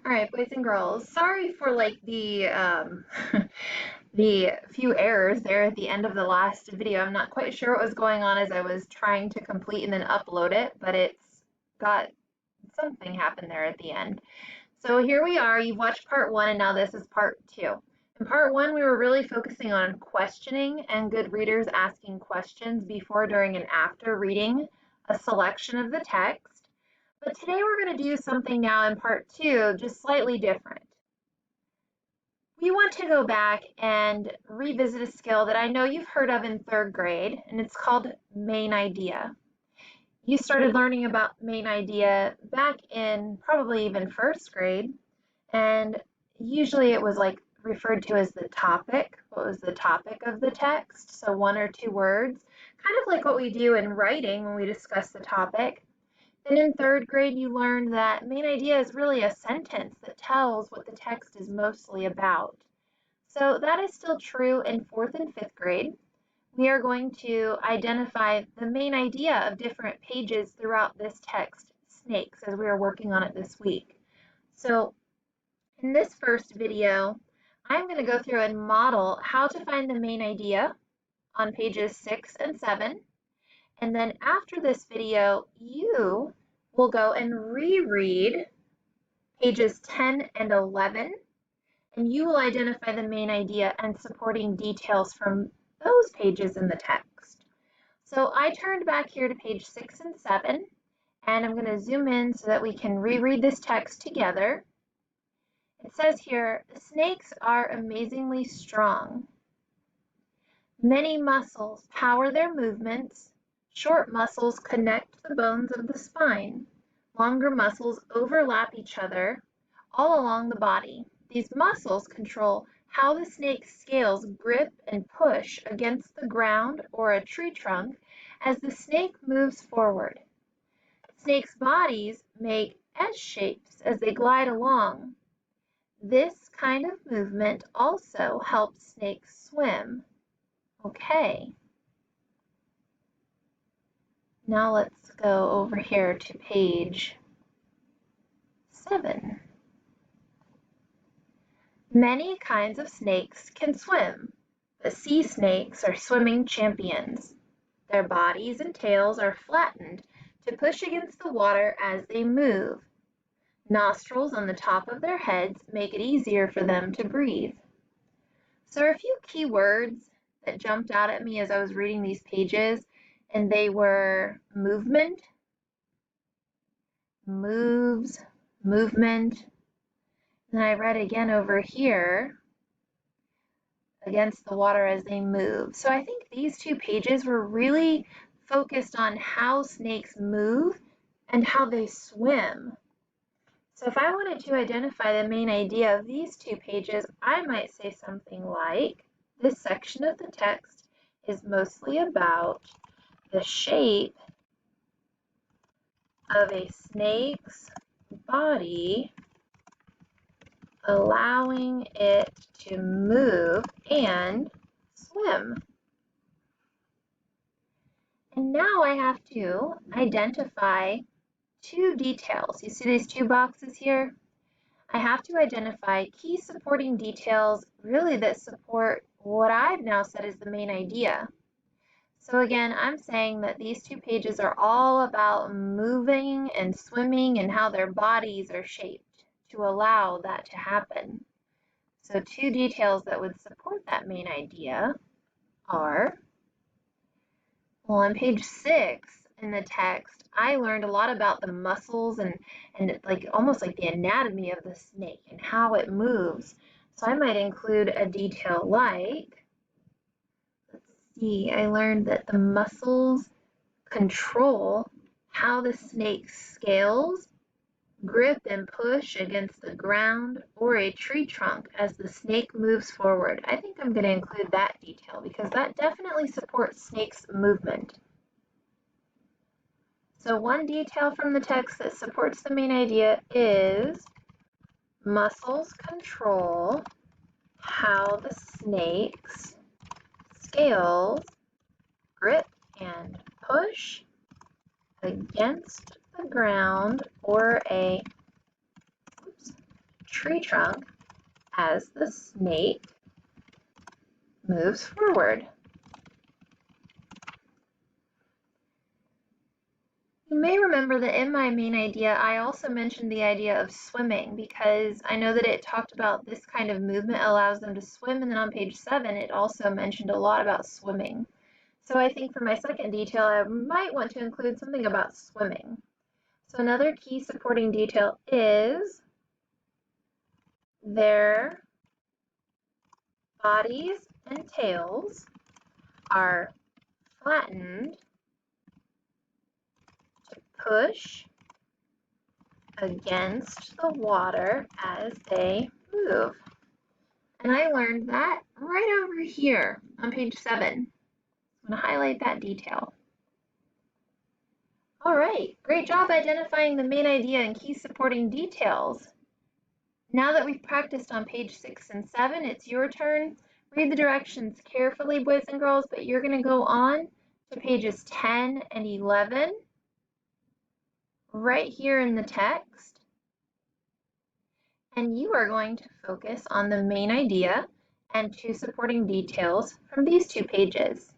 All right, boys and girls. Sorry for like the the few errors there at the end of the last video. I'm not quite sure what was going on as I was trying to complete and then upload it, but it's got something happened there at the end. So here we are. You've watched part one, and now this is part two. In part one, we were really focusing on questioning and good readers asking questions before, during, and after reading a selection of the text. But today we're going to do something now in part two, just slightly different. We want to go back and revisit a skill that I know you've heard of in third grade, and it's called main idea. You started learning about main idea back in probably even first grade, and usually it was like referred to as the topic. What was the topic of the text? So one or two words, kind of like what we do in writing when we discuss the topic. Then in third grade, you learned that main idea is really a sentence that tells what the text is mostly about. So that is still true in fourth and fifth grade. We are going to identify the main idea of different pages throughout this text, snakes, as we are working on it this week. So in this first video, I'm going to go through and model how to find the main idea on pages 6 and 7. And then after this video, you will go and reread pages 10 and 11, and you will identify the main idea and supporting details from those pages in the text. So I turned back here to page 6 and 7, and I'm going to zoom in so that we can reread this text together. It says here, snakes are amazingly strong. Many muscles power their movements. Short muscles connect the bones of the spine. Longer muscles overlap each other all along the body. These muscles control how the snake's scales grip and push against the ground or a tree trunk as the snake moves forward. Snakes' bodies make S shapes as they glide along. This kind of movement also helps snakes swim. Okay. Now let's go over here to page 7. Many kinds of snakes can swim, but sea snakes are swimming champions. Their bodies and tails are flattened to push against the water as they move. Nostrils on the top of their heads make it easier for them to breathe. So there are a few key words that jumped out at me as I was reading these pages, and they were movement, moves, movement. And I read again over here, against the water as they move. So I think these two pages were really focused on how snakes move and how they swim. So if I wanted to identify the main idea of these two pages, I might say something like, this section of the text is mostly about the shape of a snake's body, allowing it to move and swim. And now I have to identify two details. You see these two boxes here? I have to identify key supporting details really that support what I've now said is the main idea. So again, I'm saying that these two pages are all about moving and swimming and how their bodies are shaped to allow that to happen. So two details that would support that main idea are, well, on page 6 in the text, I learned a lot about the muscles and like almost like the anatomy of the snake and how it moves. So I might include a detail like, let's see, I learned that the muscles control how the snake's scales grip and push against the ground or a tree trunk as the snake moves forward. I think I'm going to include that detail because that definitely supports snake's movement. So one detail from the text that supports the main idea is muscles control how the snake's scales grip and push against the ground or a tree trunk as the snake moves forward. You may remember that in my main idea, I also mentioned the idea of swimming because I know that it talked about this kind of movement allows them to swim, and then on page 7, it also mentioned a lot about swimming. So I think for my second detail, I might want to include something about swimming. So another key supporting detail is their bodies and tails are flattened to push against the water as they move. And I learned that right over here on page 7. I'm going to highlight that detail. All right, great job identifying the main idea and key supporting details. Now that we've practiced on page 6 and 7, it's your turn. Read the directions carefully, boys and girls, but you're going to go on to pages 10 and 11 right here in the text. And you are going to focus on the main idea and 2 supporting details from these 2 pages.